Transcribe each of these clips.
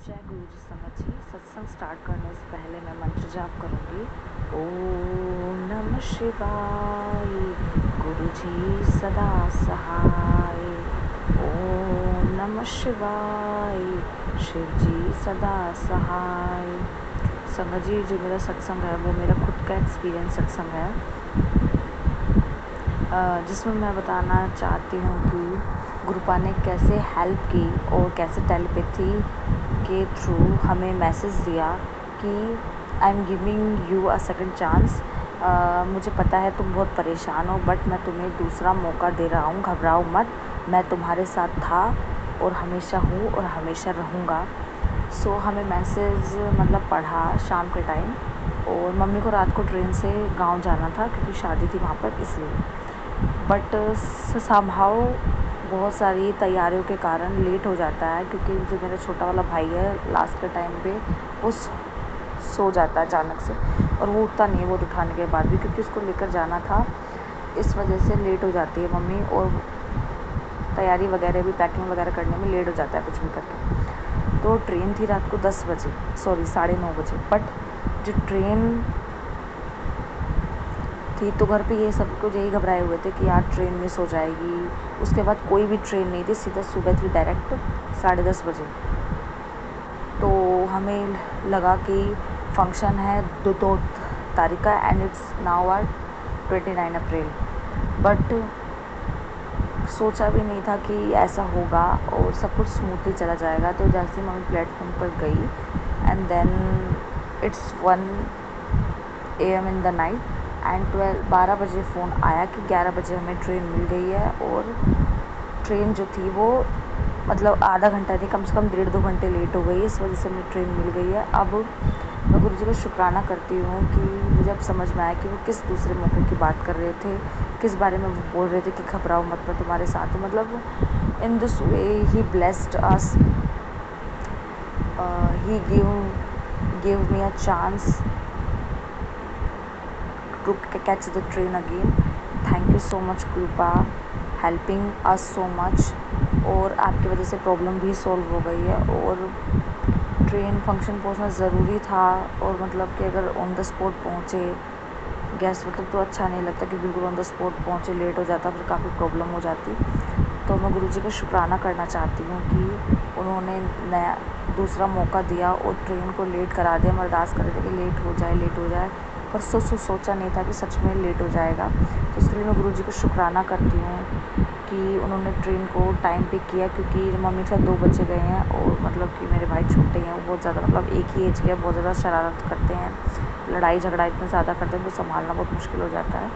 जय गुरु जी संगत जी। सत्संग स्टार्ट करने से पहले मैं मंत्र जाप करूँगी। ओम नमः शिवाय, गुरु जी सदा सहाय। ओम नमः शिवाय, शिव जी सदा सहाय। संगत जी, जो मेरा सत्संग है वो मेरा खुद का एक्सपीरियंस सत्संग है, जिसमें मैं बताना चाहती हूँ कि गुरुपा ने कैसे हेल्प की और कैसे टेलीपैथी के थ्रू हमें मैसेज दिया कि I am giving you a second chance. मुझे पता है तुम बहुत परेशान हो, बट मैं तुम्हें दूसरा मौका दे रहा हूँ, घबराओ मत, मैं तुम्हारे साथ था और हमेशा हूँ और हमेशा रहूँगा। सो हमें मैसेज मतलब पढ़ा शाम के टाइम, और मम्मी को रात को ट्रेन से गांव जाना था क्योंकि शादी थी वहाँ पर, इसलिए बट समहाउ बहुत सारी तैयारियों के कारण लेट हो जाता है, क्योंकि जो मेरा छोटा वाला भाई है लास्ट के टाइम पे वो सो जाता है अचानक से, और वो उठता नहीं है वो उठाने के बाद भी, क्योंकि उसको लेकर जाना था। इस वजह से लेट हो जाती है मम्मी, और तैयारी वगैरह भी पैकिंग वगैरह करने में लेट हो जाता है कुछ भी करके। तो ट्रेन थी रात को 10 बजे, सॉरी 9:30 बजे, बट जो ट्रेन थी तो घर पे ये सब कुछ यही घबराए हुए थे कि यार ट्रेन मिस हो जाएगी। उसके बाद कोई भी ट्रेन नहीं थी, सीधा सुबह थी डायरेक्ट 10:30 बजे। तो हमें लगा कि फंक्शन है 2 तारीख का, and it's now are 29 April, but सोचा भी नहीं था कि ऐसा होगा और सब कुछ स्मूथली चला जाएगा। तो जैसे ही मम्मी प्लेटफॉर्म पर गई, and then it's 1 AM in the night, and 12 बजे फ़ोन आया कि 11 बजे हमें ट्रेन मिल गई है। और ट्रेन जो थी वो मतलब आधा घंटा नहीं, कम से कम 1.5-2 घंटे लेट हो गई, इस वजह से हमें ट्रेन मिल गई है। अब मैं गुरु जी का शुक्राना करती हूँ कि मुझे अब समझ में आया कि वो किस दूसरे मौके की बात कर रहे थे, किस बारे में वो बोल रहे थे कि घबराओ मत, मैं तुम्हारे साथ हूँ। मतलब in this way he blessed us, he give me a chance to catch the train again. Thank you so much कृपा, helping us so much। और आपकी वजह से प्रॉब्लम भी सॉल्व हो गई है, और ट्रेन फंक्शन पहुंचना ज़रूरी था। और मतलब कि अगर ऑन द स्पॉट पहुंचे गेस्ट मतलब तो अच्छा नहीं लगता कि बिल्कुल ऑन द स्पॉट पहुंचे, लेट हो जाता, फिर काफ़ी प्रॉब्लम हो जाती। तो मैं गुरुजी का शुक्राना करना चाहती हूँ कि उन्होंने नया दूसरा मौका दिया और ट्रेन को लेट करा दिया। हम अरदास कर रहे थे कि लेट हो जाए, पर सोचा नहीं था कि सच में लेट हो जाएगा। तो इसके लिए मैं गुरुजी को शुक्राना करती हूँ कि उन्होंने ट्रेन को टाइम पे किया, क्योंकि मम्मी के साथ 2 बच्चे गए हैं, और मतलब कि मेरे भाई छोटे हैं, वो बहुत ज़्यादा मतलब एक ही एज के, बहुत ज़्यादा शरारत करते हैं, लड़ाई झगड़ा इतना ज़्यादा करते हैं, तो संभालना बहुत मुश्किल हो जाता है।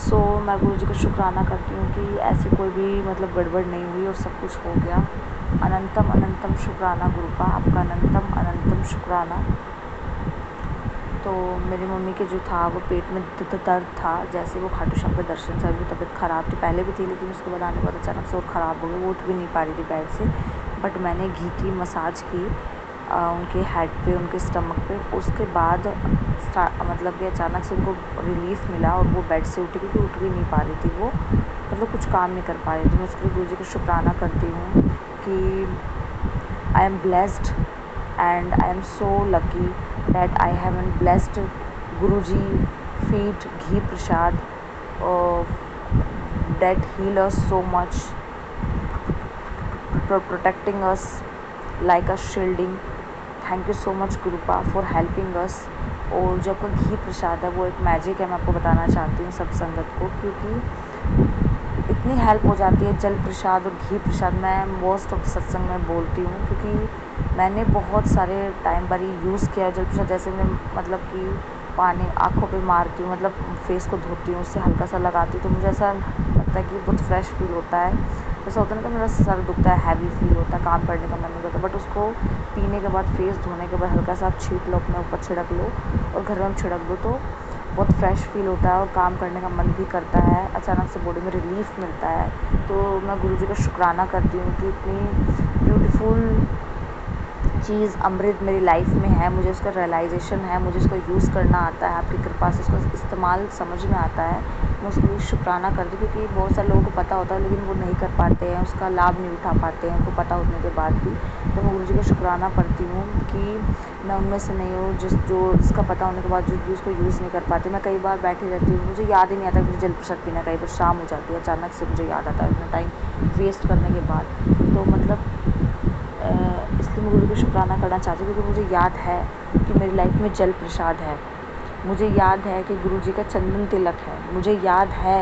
सो मैं गुरु जी का शुक्राना करती हूँ कि ऐसी कोई भी मतलब गड़बड़ नहीं हुई और सब कुछ हो गया। अनंतम अनंतम शुक्राना गुरुपा, आपका अनंतम अनंतम शुक्राना। तो मेरी मम्मी के जो था वो पेट में दर्द था, जैसे वो खाटू श्याम के दर्शन से, भी तबीयत ख़राब थी, पहले भी थी, लेकिन उसके बाद आने के बाद अचानक से और ख़राब हो गई, वो उठ भी नहीं पा रही थी बेड से। बट मैंने घी की मसाज की उनके हेड पे, उनके स्टमक पे, उसके बाद मतलब कि अचानक से उनको रिलीफ़ मिला और वो बेड से उठी, क्योंकि उठ भी नहीं पा रही थी वो, मतलब कुछ काम नहीं कर पा रही थी। मैं उसके लिए गुरु जी का शुक्राना करती हूँ कि I am blessed and I am so lucky that I have been blessed Guruji feet ghee prasad that heal us so much, for protecting us like a shielding. Thank you so much गुरुपा for helping us. और जो आपका घी प्रसाद है वो एक magic है, मैं आपको बताना चाहती हूँ सब संगत को, क्योंकि इतनी हेल्प हो जाती है जल प्रसाद और घी प्रसाद। मैं मोस्ट ऑफ सत्संग में बोलती हूँ, क्योंकि मैंने बहुत सारे टाइम बारी यूज़ किया जल प्रसाद। जैसे मैं मतलब कि पानी आँखों पे मारती हूँ, मतलब फेस को धोती हूँ, उससे हल्का सा लगाती हूँ, तो मुझे ऐसा लगता है कि बहुत फ्रेश फील होता है। ऐसा होता है ना कि मेरा सर दुखता है, हैवी फील होता है, काम करने का मन नहीं करता, बट उसको पीने के बाद, फेस धोने के बाद हल्का सा आप छीट लो, अपने ऊपर छिड़क लो और घर में छिड़क दो, तो बहुत फ्रेश फील होता है और काम करने का मन भी करता है, अचानक से बॉडी में रिलीफ मिलता है। तो मैं गुरुजी का शुक्राना करती हूँ कि इतनी ब्यूटीफुल चीज़ अमृत मेरी लाइफ में है, मुझे उसका रियलाइजेशन है, मुझे उसको यूज़ करना आता है, आपकी कृपा से उसका इस्तेमाल समझ में आता है। मैं उसके लिए शुक्राना करती हूँ, क्योंकि बहुत सारे लोगों को पता होता है लेकिन वो नहीं कर पाते हैं, उसका लाभ नहीं उठा पाते हैं उनको पता होने के बाद भी। तो मैं गुरुजी का शुक्राना करती हूँ कि मैं उनमें से नहीं हूँ जिसका पता होने के बाद जो भी उसको यूज़ नहीं कर पाती। मैं कई बार बैठी रहती हूँ, मुझे याद ही नहीं आता कि मुझे जल प्रसाद पीना, कई बार शाम हो जाती है अचानक से मुझे याद आता है अपना टाइम वेस्ट करने के बाद। तो मतलब इसलिए मैं गुरु को शुक्राना करना चाहती हूँ, क्योंकि मुझे याद है कि मेरी लाइफ में जल प्रसाद है, मुझे याद है कि गुरु जी का चंदन तिलक है, मुझे याद है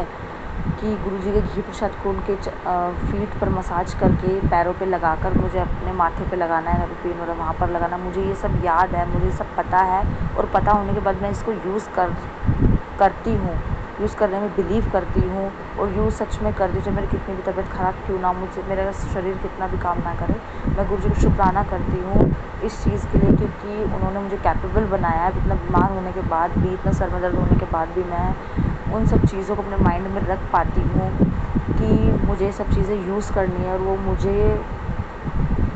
कि गुरु जी के घी प्रसाद को उनके फीट पर मसाज करके पैरों पे लगाकर मुझे अपने माथे पे लगाना है, पेन हो रहा है वहाँ पर लगाना, मुझे ये सब याद है, मुझे सब पता है। और पता होने के बाद मैं इसको करती हूँ, यूज़ करने में बिलीव करती हूँ और यूज़ सच में करती हूँ। चाहे मेरी कितनी भी तबीयत ख़राब क्यों ना, मुझे मेरा शरीर कितना भी काम ना करे, मैं गुरु जी को शुक्राना करती हूँ इस चीज़ के लिए, क्योंकि उन्होंने मुझे कैपेबल बनाया है। इतना बीमार होने के बाद भी, इतना सर में दर्द होने के बाद भी मैं उन सब चीज़ों को अपने माइंड में रख पाती हूँ कि मुझे सब चीज़ें यूज़ करनी है, और वो मुझे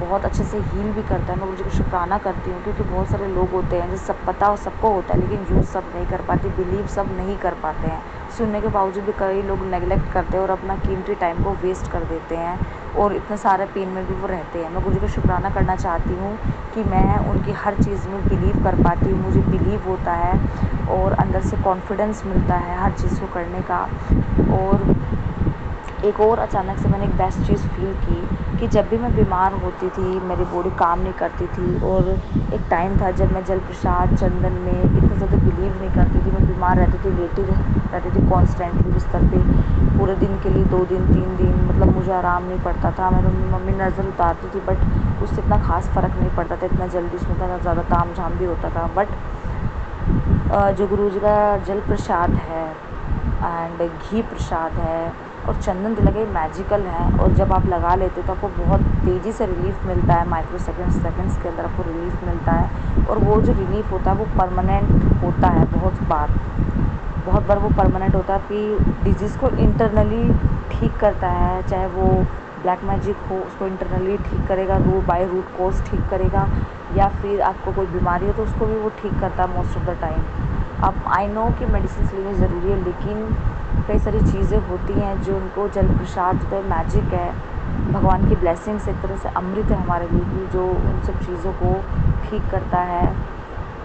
बहुत अच्छे से हील भी करता है। मैं गुरुजी को शुक्राना करती हूँ, क्योंकि बहुत सारे लोग होते हैं जिसे सब पता सबको होता है लेकिन यूज़ सब नहीं कर पाते, बिलीव सब नहीं कर पाते हैं। सुनने के बावजूद भी कई लोग नेगलेक्ट करते हैं और अपना कीमती टाइम को वेस्ट कर देते हैं, और इतने सारे पेन में भी वो रहते हैं। मैं गुरुजी को शुक्राना करना चाहती हूँ कि मैं उनकी हर चीज़ में बिलीव कर पाती हूँ, मुझे बिलीव होता है और अंदर से कॉन्फिडेंस मिलता है हर चीज़ को करने का। और एक और अचानक से मैंने एक बेस्ट चीज़ फ़ील की कि जब भी मैं बीमार होती थी, मेरी बॉडी काम नहीं करती थी, और एक टाइम था जब मैं जल प्रसाद चंदन में इतना ज़्यादा बिलीव नहीं करती थी। मैं बीमार रहती थी, लेटी रहती थी कॉन्स्टेंटली बिस्तर पे पूरे दिन के लिए, 2 दिन 3 दिन, मतलब मुझे आराम नहीं पड़ता था। मेरी मम्मी नज़र उतारती थी बट उससे इतना ख़ास फ़र्क नहीं पड़ता था, इतना जल्दी उसमें इतना ज़्यादा ताम झाम भी होता था। बट जो गुरु जी का जल प्रसाद है एंड घी प्रसाद है और चंदन तिलक ये मैजिकल है, और जब आप लगा लेते हो तो आपको बहुत तेज़ी से रिलीफ़ मिलता है, माइक्रो सेकंड्स के अंदर आपको रिलीफ़ मिलता है। और वो जो रिलीफ़ होता है वो परमानेंट होता है, बहुत बार वो परमानेंट होता है, आपकी डिजीज़ को इंटरनली ठीक करता है। चाहे वो ब्लैक मैजिक हो, उसको इंटरनली ठीक करेगा, बाय रूट कोज़ ठीक करेगा, या फिर आपको कोई बीमारी हो तो उसको भी वो ठीक करता है मोस्ट ऑफ़ द टाइम। अब आई नो कि मेडिसिन लेनी ज़रूरी है, लेकिन कई सारी चीज़ें होती हैं जो उनको जल प्रसाद जो है मैजिक है, भगवान की ब्लेसिंग्स एक तरह से अमृत है हमारे लिए कि जो उन सब चीज़ों को ठीक करता है,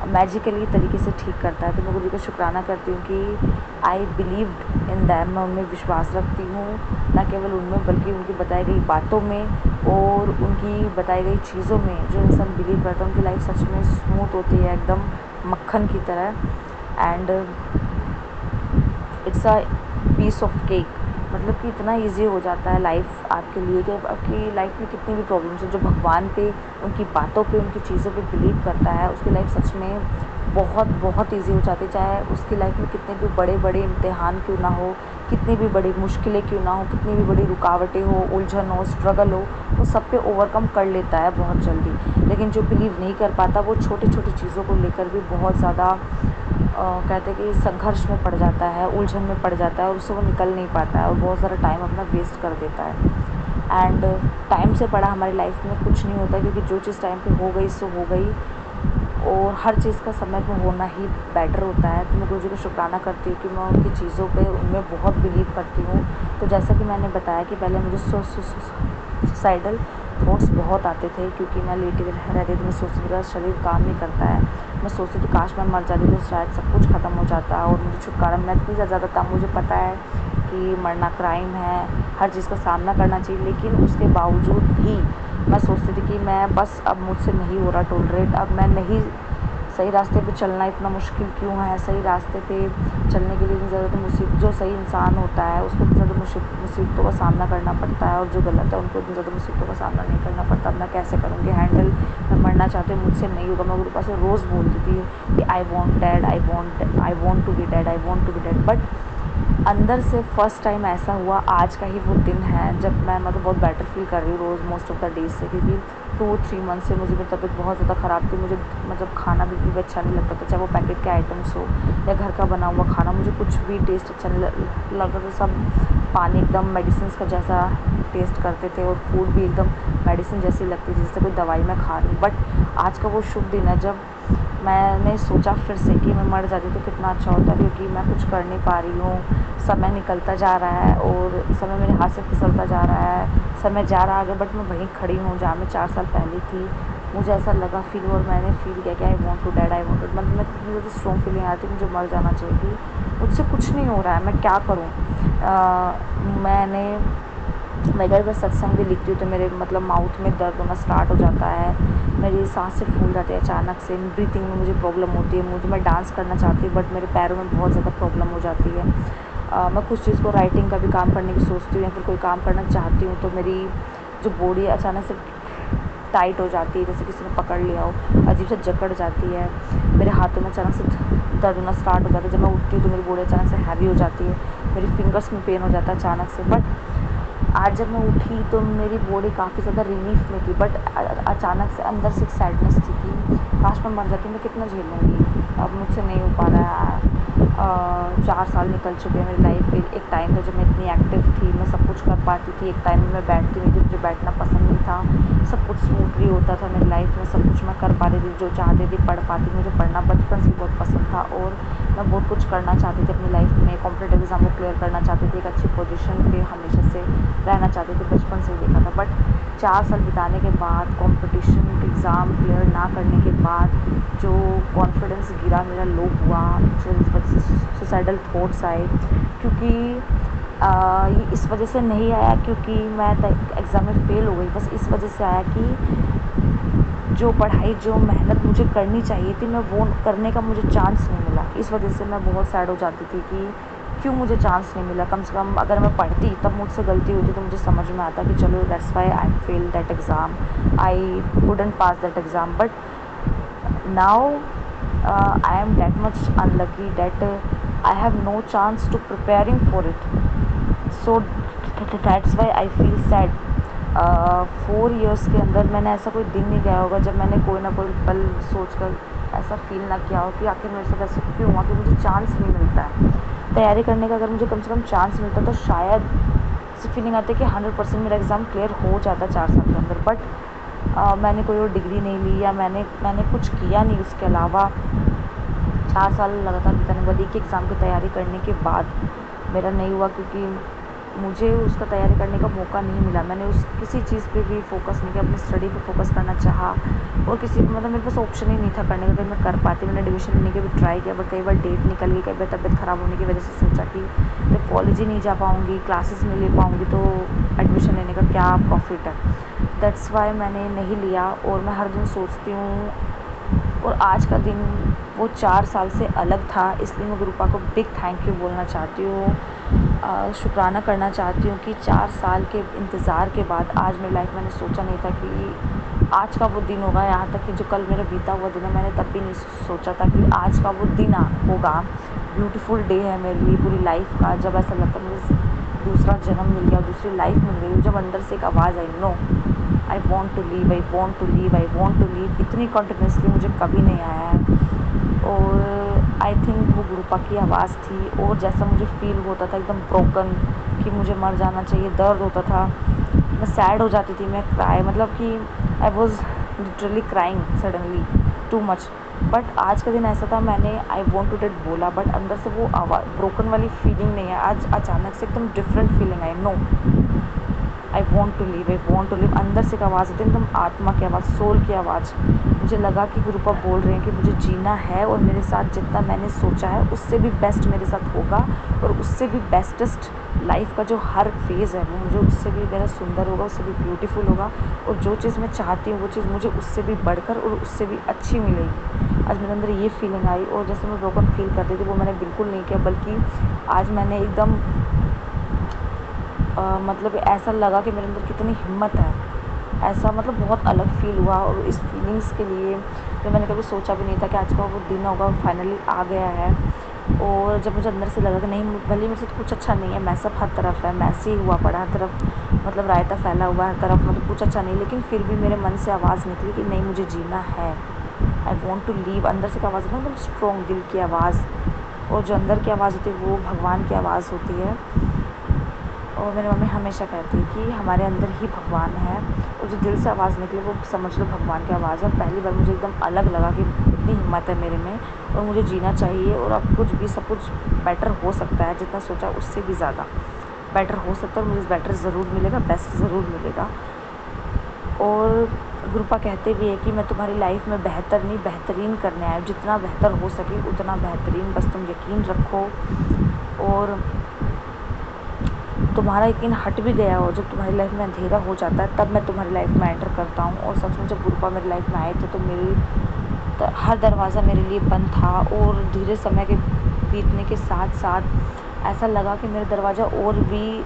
मैजिकली तरीके से ठीक करता है। तो मैं गुरु जी का शुक्राना करती हूँ कि आई बिलीव्ड इन दैम, मैं उनमें विश्वास रखती हूँ, न केवल उनमें बल्कि उनकी बताई गई बातों में और उनकी बताई गई चीज़ों में। जो इंसान बिलीव करता है उनकी लाइफ सच में स्मूथ होती है, एकदम मक्खन की तरह। And it's a piece of cake, मतलब कि इतना इजी हो जाता है लाइफ आपके लिए कि आपकी लाइफ में कितनी भी प्रॉब्लम्स हो, जो भगवान पे, उनकी बातों पे, उनकी चीज़ों पे बिलीव करता है उसकी लाइफ सच में बहुत ईजी हो जाती है। चाहे उसकी लाइफ में कितने भी बड़े बड़े इम्तिहान क्यों ना हो, कितनी भी बड़ी मुश्किलें क्यों ना हो, कितनी भी बड़ी रुकावटें हो, उलझन हो, स्ट्रगल हो, वो सब पे ओवरकम कर लेता है बहुत जल्दी। लेकिन जो बिलीव नहीं कर पाता वो छोटी छोटी चीज़ों को लेकर भी बहुत ज़्यादा कहते हैं कि संघर्ष में पड़ जाता है, उलझन में पड़ जाता है, और उससे वो निकल नहीं पाता है और बहुत सारा टाइम अपना वेस्ट कर देता है। एंड टाइम से बड़ा हमारी लाइफ में कुछ नहीं होता, क्योंकि जो चीज़ टाइम पे हो गई सो हो गई, और हर चीज़ का समय पे होना ही बेटर होता है। तो मैं गुरुजी को शुक्राना करती हूँ कि मैं उनकी चीज़ों पे उनमें बहुत बिलीव करती हूँ। तो जैसा कि मैंने बताया कि पहले मुझे सुसाइडल थॉट्स बहुत आते थे, क्योंकि मैं लेटी रहती थी, मैं सोचती थी मेरा शरीर काम नहीं करता है, मैं सोचती थी काश मैं मर जाती तो शायद सब कुछ ख़त्म हो जाता और मुझे छुटकारा मिला। इतनी ज़्यादा था, मुझे पता है कि मरना क्राइम है, हर चीज़ का सामना करना चाहिए, लेकिन उसके बावजूद भी मैं सोचती थी कि मैं बस अब मुझसे नहीं हो रहा टॉलरेट, अब मैं नहीं, सही रास्ते पे चलना इतना मुश्किल क्यों है, सही रास्ते पे चलने के लिए इतनी ज़्यादा मुसीबत, जो सही इंसान होता है उसको इतनी ज़्यादा मुसीबतों का सामना करना पड़ता है, और जो गलत है उनको इतनी ज़्यादा मुसीबतों का सामना नहीं करना पड़ता। मैं कैसे करूँगी हैंडल, मैं मरना चाहती हूँ, मुझसे नहीं होगा। मैं गुरु पास रोज़ बोलती थी कि I want dead, I want to be dead, I want to be dead. But अंदर से फर्स्ट टाइम ऐसा हुआ, आज का ही वो दिन है जब मैं मतलब बहुत बेटर फील कर रही हूँ रोज़ मोस्ट ऑफ द डेज से, क्योंकि 2-3 मंथ से मुझे मेरी तबीयत बहुत ज़्यादा ख़राब थी। मुझे मतलब खाना बिल्कुल भी अच्छा नहीं लगता था, चाहे वो पैकेट के आइटम्स हो या घर का बना हुआ खाना, मुझे कुछ भी टेस्ट अच्छा नहीं लगता था। सब पानी एकदम मेडिसिन का जैसा टेस्ट करते थे और फूड भी एकदम मेडिसिन जैसी लगती थी, जैसे कोई दवाई मैं खा रही हूँ। बट आज का वो शुभ दिन है जब मैंने सोचा फिर से कि मैं मर जाती तो कितना अच्छा होता, क्योंकि मैं कुछ कर नहीं पा रही हूँ, समय निकलता जा रहा है और समय मेरे हाथ से फिसलता जा रहा है, समय जा रहा आगे, बट मैं वहीं खड़ी हूँ जहाँ मैं 4 साल पहले थी। मुझे ऐसा लगा फील, और मैंने फील किया कि I want to dead, I want to, मतलब मैं इतनी ज़्यादा स्ट्रॉन्ग फीलिंग आती मुझे मर जाना चाहिए, मुझसे कुछ नहीं हो रहा है, मैं क्या करूँ। मैं कई बार सत्संग भी लिखती हूँ तो मेरे मतलब माउथ में दर्द होना स्टार्ट हो जाता है, मेरी सांसें फूल जाती है अचानक से, ब्रीथिंग में मुझे प्रॉब्लम होती है, मुझे मैं डांस करना चाहती हूँ बट मेरे पैरों में बहुत ज़्यादा प्रॉब्लम हो जाती है। मैं कुछ चीज़ को राइटिंग का भी काम करने की सोचती हूँ या फिर कोई काम करना चाहती हूँ तो मेरी जो बॉडी अचानक से टाइट हो जाती है, जैसे किसी ने पकड़ लिया हो, अजीब से जकड़ जाती है, मेरे हाथों में अचानक से दर्द होना स्टार्ट हो जाता है, जब मैं उठती हूँ तो मेरी बॉडी अचानक से हैवी हो जाती है, मेरी फिंगर्स में पेन हो जाता है अचानक से। बट आज जब मैं उठी तो मेरी बॉडी काफ़ी ज़्यादा रिलीफ में थी, बट अचानक से अंदर से एक सैडनेस थी कि काश मैं मर जाती, मैं कितना झेलूँगी, अब मुझसे नहीं हो पा रहा है। 4 साल निकल चुके हैं मेरी लाइफ के। एक टाइम था जब मैं इतनी एक्टिव थी, मैं सब कुछ कर पाती थी, एक टाइम में मैं बैठती नहीं थी, मुझे बैठना पसंद नहीं था, सब कुछ स्मूथली होता था मेरी लाइफ में, सब कुछ मैं कर पाती थी, जो चाहती थी पढ़ पाती थी, मुझे पढ़ना बचपन से बहुत पसंद था और मैं बहुत कुछ करना चाहती थी अपनी लाइफ में, कॉम्पिटिटिव एग्ज़ाम को क्लियर करना चाहती थी, एक अच्छी पोजीशन पे हमेशा से रहना चाहती थी, बचपन से ही देखा था। बट 4 साल बिताने के बाद, कॉम्पिटिशन एग्ज़ाम क्लियर ना करने के बाद जो कॉन्फिडेंस गिरा मेरा, लो हुआ, मुझे इस वजह से सुसाइडल थॉट्स आए, क्योंकि ये इस वजह से नहीं आया क्योंकि मैं एग्ज़ाम में फ़ेल हो गई, बस इस वजह से आया कि जो पढ़ाई, जो मेहनत मुझे करनी चाहिए थी, मैं वो करने का मुझे चांस नहीं मिला। इस वजह से मैं बहुत सैड हो जाती थी कि क्यों मुझे चांस नहीं मिला, कम से कम अगर मैं पढ़ती तब मुझसे गलती होती तो मुझे समझ में आता कि चलो that's why I fail that exam, I couldn't pass that exam. But now I am that much unlucky that I have no chance to preparing for it. So that's why I feel sad. 4 years के अंदर मैंने ऐसा कोई दिन नहीं गया होगा जब मैंने कोई ना कोई पल सोचकर ऐसा फील ना किया हो कि आखिर मेरे साथ ऐसा क्यों हुआ कि मुझे चांस नहीं मिलता है तैयारी करने का। अगर मुझे कम से कम चांस मिलता तो शायद ऐसी फीलिंग आती है कि 100% मेरा एग्ज़ाम क्लियर हो जाता 4 साल के अंदर। बट मैंने कोई और डिग्री नहीं ली या मैंने कुछ किया नहीं उसके अलावा। 4 साल लगातार बिताने के बाद एक एग्ज़ाम की तैयारी करने के बाद मेरा नहीं हुआ, क्योंकि मुझे उसका तैयारी करने का मौका नहीं मिला। मैंने उस किसी चीज़ पे भी फोकस नहीं किया, अपनी स्टडी पे फोकस करना चाहा और किसी मतलब मेरे पास ऑप्शन ही नहीं था करने का, कहीं मैं कर पाती। मैंने एडमिशन लेने के भी ट्राई किया, बट कई बार डेट निकल गई, कई बार तबीयत ख़राब होने की वजह से सोचा कि जब कॉलेज ही नहीं जा पाऊँगी, क्लासेस नहीं ले पाऊँगी तो एडमिशन लेने का क्या प्रॉफिट है। दैट्स वाई मैंने नहीं लिया। और मैं हर दिन सोचती हूँ, और आज का दिन वो 4 साल से अलग था, इसलिए मैं गुरुपा को बिग थैंक यू बोलना चाहती हूँ, शुक्राना करना चाहती हूँ कि 4 साल के इंतज़ार के बाद आज मेरी लाइफ, मैंने सोचा नहीं था कि आज का वो दिन होगा। यहाँ तक कि जो कल मेरा बीता हुआ दिन है, मैंने तब भी नहीं सोचा था कि आज का वो दिन होगा। ब्यूटीफुल डे है मेरे लिए पूरी लाइफ का, जब ऐसा लगता है मुझे दूसरा जन्म मिल गया, दूसरी लाइफ मिल गई, जब अंदर से एक आवाज़ आई, no I want to leave, I want to leave, I want to leave. इतनी कॉन्टिन्यूसली मुझे कभी नहीं आया है। और आई थिंक वो गुरुपा की आवाज़ थी। और जैसा मुझे फील होता था एकदम ब्रोकन कि मुझे मर जाना चाहिए, दर्द होता था, मैं सैड हो जाती थी, मैं क्राई, मतलब कि I was literally crying suddenly too much. But आज का दिन ऐसा था, मैंने आई वॉन्ट टू डेट बोला, बट अंदर से वो आवाज़, ब्रोकन वाली फीलिंग नहीं है। आज अचानक से एकदम डिफरेंट फीलिंग आई, no I want to leave, I want to live. अंदर से एक आवाज़ आती है, एकदम आत्मा की आवाज़, सोल की आवाज़। मुझे लगा कि गुरुपा बोल रहे हैं कि मुझे जीना है और मेरे साथ जितना मैंने सोचा है उससे भी बेस्ट मेरे साथ होगा, और उससे भी बेस्टेस्ट लाइफ का जो हर फेज़ है वो मुझे उससे भी मेरा सुंदर होगा, उससे भी ब्यूटीफुल होगा, और जो चीज़ मैं चाहती हूँ वो चीज़ मुझे उससे भी बढ़कर और उससे भी अच्छी मिलेगी। आज मेरे अंदर ये फीलिंग आई, और जैसे मैं ब्रोकन फील करती थी वो मैंने बिल्कुल नहीं किया, बल्कि आज मैंने एकदम मतलब ऐसा लगा कि मेरे अंदर कितनी हिम्मत है, ऐसा मतलब बहुत अलग फ़ील हुआ। और इस फीलिंग्स के लिए जो मैंने कभी सोचा भी नहीं था कि आज का वो दिन होगा, फाइनली आ गया है। और जब मुझे अंदर से लगा कि नहीं, भले मेरे साथ कुछ अच्छा नहीं है, मैं सब हर तरफ है, मैसे ही हुआ पड़ा हर तरफ, मतलब रायता फैला हुआ हर तरफ, मतलब कुछ अच्छा नहीं, लेकिन फिर भी मेरे मन से आवाज़ निकली कि नहीं, मुझे जीना है, आई वॉन्ट टू लीव। अंदर से एक आवाज़ होती है, एकदम स्ट्रॉन्ग दिल की आवाज़, और जो अंदर की आवाज़ होती है वो भगवान की आवाज़ होती है। और मेरी मम्मी हमेशा कहती है कि हमारे अंदर ही भगवान है, और जो दिल से आवाज़ निकले वो समझ लो भगवान की आवाज़ है। पहली बार मुझे एकदम अलग लगा कि इतनी हिम्मत है मेरे में, और मुझे जीना चाहिए, और अब कुछ भी सब कुछ बेटर हो सकता है, जितना सोचा उससे भी ज़्यादा बेटर हो सकता है, और मुझे बेटर ज़रूर मिलेगा, बेस्ट ज़रूर मिलेगा। और गुरुपा कहते भी है कि मैं तुम्हारी लाइफ में बेहतर नहीं बेहतरीन करने आया हूँ, जितना बेहतर हो सके उतना बेहतरीन, बस तुम यकीन रखो। और तुम्हारा यकीन हट भी गया हो, जब तुम्हारी लाइफ में अंधेरा हो जाता है तब मैं तुम्हारी लाइफ में एंटर करता हूँ। और सच में जब गुरुपा मेरी लाइफ में आए थे तो मेरी हर दरवाज़ा मेरे लिए बंद था, और धीरे समय के बीतने के साथ साथ ऐसा लगा कि मेरा दरवाज़ा और भी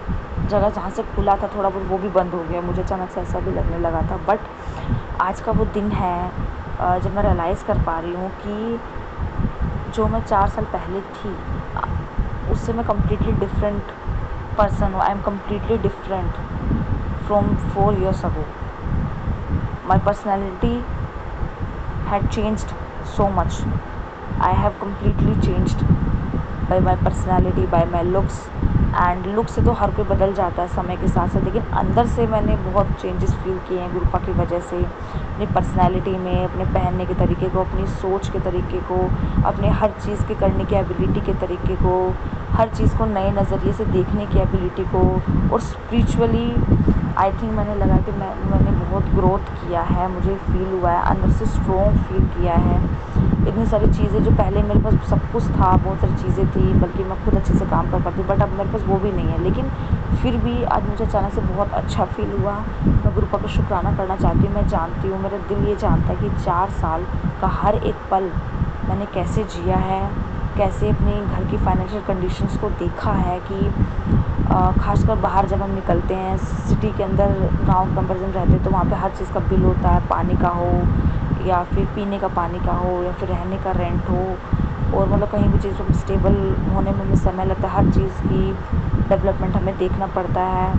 जगह जहाँ से खुला था थोड़ा बहुत वो भी बंद हो गया। मुझे अचानक से ऐसा भी लगने लगा था। बट आज का वो दिन है जब मैं रियलाइज़ कर पा रही हूँ कि जो मैं 4 साल पहले थी उससे मैं कम्प्लीटली डिफरेंट पर्सन हूँ। I am completely different from 4 years ago. My personality had changed so much. I have completely changed by my personality, by my looks. And look से तो हर कोई बदल जाता है समय के साथ साथ, लेकिन अंदर से मैंने बहुत चेंजेस फील किए हैं गुरुपा की वजह से, अपनी पर्सनैलिटी में, अपने पहनने के तरीके को, अपनी सोच के तरीके को, अपने हर चीज़ के करने की एबिलिटी के तरीके को, हर चीज़ को नए नज़रिए से देखने की एबिलिटी को। और स्पिरिचुअली आई थिंक मैंने लगा कि मैंने बहुत ग्रोथ किया है, मुझे फील हुआ है, अंदर से स्ट्रॉन्ग फील किया है। इतनी सारी चीज़ें जो पहले मेरे पास सब कुछ था, बहुत सारी चीज़ें थी, बल्कि मैं खुद अच्छे से काम कर पाती, बट अब मेरे पास वो भी नहीं है। लेकिन फिर भी आज मुझे अचानक से बहुत अच्छा फील हुआ। मैं गुरुपा का शुक्राना करना चाहती हूँ। मैं जानती हूँ, मेरा दिल ये जानता है कि 4 साल का हर एक पल मैंने कैसे जिया है, कैसे अपने घर की फाइनेंशियल कंडीशंस को देखा है कि खासकर बाहर जब हम निकलते हैं, सिटी के अंदर गांव कंपैरिजन रहते हैं तो वहाँ पे हर चीज़ का बिल होता है, पानी का हो या फिर पीने का पानी का हो या फिर रहने का रेंट हो, और मतलब कहीं भी चीज़ स्टेबल होने में हमें समय लगता है। हर चीज़ की डेवलपमेंट हमें देखना पड़ता है,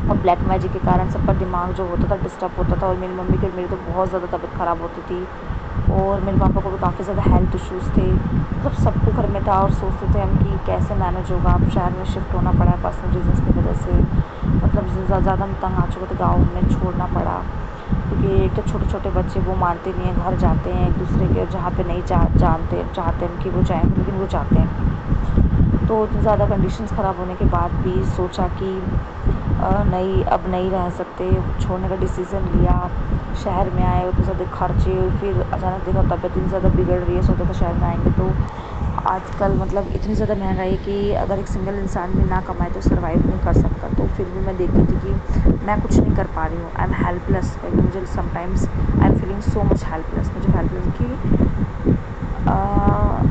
और ब्लैक मैजिक के कारण सबका दिमाग जो होता था डिस्टर्ब होता था। और मेरी मम्मी के मेरी तो बहुत ज़्यादा तबीयत ख़राब होती थी, और मेरे पापा को भी काफ़ी ज़्यादा हेल्थ इश्यूज़ थे, मतलब सबको घर में था। और सोचते थे हम कि कैसे मैनेज होगा। अब शहर में शिफ्ट होना पड़ा पर्सनल रीजंस की वजह से, मतलब ज़्यादा हम तंग आ चुके थे, गाँव में छोड़ना पड़ा, क्योंकि एक तो छोटे छोटे बच्चे वो मानते नहीं हैं, घर जाते हैं एक दूसरे के, जहाँ पे नहीं जानते चाहते हैं कि वो जाएँ, लेकिन वो जाते हैं। तो इतनी ज़्यादा कंडीशंस ख़राब होने के बाद भी सोचा कि नहीं, अब नहीं रह सकते, छोड़ने का डिसीज़न लिया। शहर में आए, उतने ज़्यादा खर्चे, फिर अचानक देखा तबीयत इतनी ज़्यादा बिगड़ रही है। सोचा था शहर में आएंगे तो आजकल मतलब इतनी ज़्यादा महंगाई है कि अगर एक सिंगल इंसान भी ना कमाए तो सर्वाइव नहीं कर सकता। तो फिर भी मैं देखती थी कि मैं कुछ नहीं कर पा रही हूँ, आई एम हेल्पलेस। मुझे sometimes I am feeling so much helpless, मुझे हेल्पलेस कि